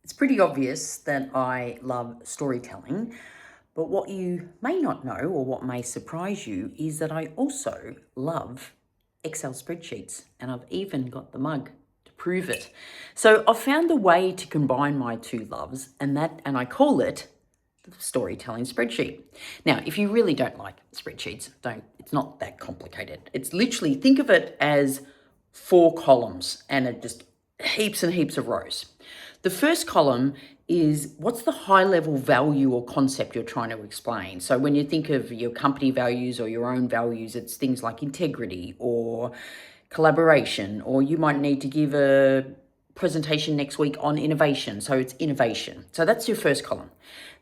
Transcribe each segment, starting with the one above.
It's pretty obvious that I love storytelling, but what you may not know or what may surprise you is that I also love Excel spreadsheets, and I've even got the mug to prove it. So I've found a way to combine my two loves, and I call it the storytelling spreadsheet. Now, if you really don't like spreadsheets, it's not that complicated. It's literally, think of it as 4 columns and it just heaps and heaps of rows. The first column is what's the high level value or concept you're trying to explain. So when you think of your company values or your own values, it's things like integrity or collaboration, or you might need to give a presentation next week on innovation. So it's innovation. So that's your first column.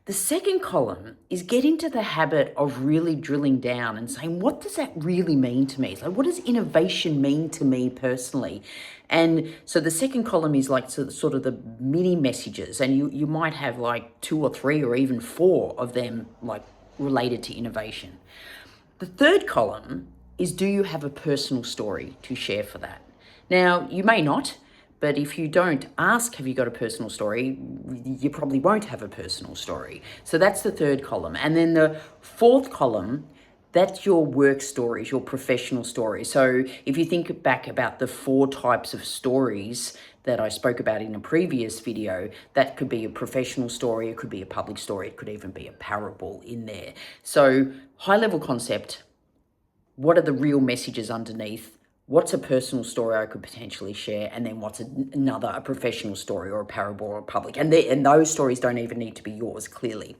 The second column is get into the habit of really drilling down and saying, what does that really mean to me? So what does innovation mean to me personally? And so the second column is like sort of the mini messages, and you might have like 2 or 3 or even 4 of them like related to innovation. The third column is, do you have a personal story to share for that? Now, you may not, but if you don't ask, have you got a personal story, you probably won't have a personal story. So that's the third column. And then the fourth column, that's your work stories, your professional stories. So if you think back about the 4 types of stories that I spoke about in a previous video, that could be a professional story, it could be a public story, it could even be a parable in there. So high level concept, what are the real messages underneath? What's a personal story I could potentially share? And then what's a professional story or a parable or a public? And those stories don't even need to be yours, clearly.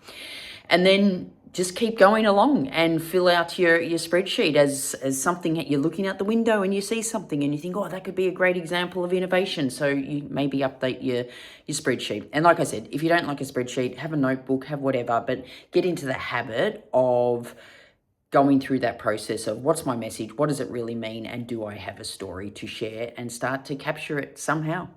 And then just keep going along and fill out your spreadsheet as something that you're looking out the window and you see something and you think, oh, that could be a great example of innovation. So you maybe update your spreadsheet. And like I said, if you don't like a spreadsheet, have a notebook, have whatever, but get into the habit of going through that process of what's my message, what does it really mean, and do I have a story to share, and start to capture it somehow.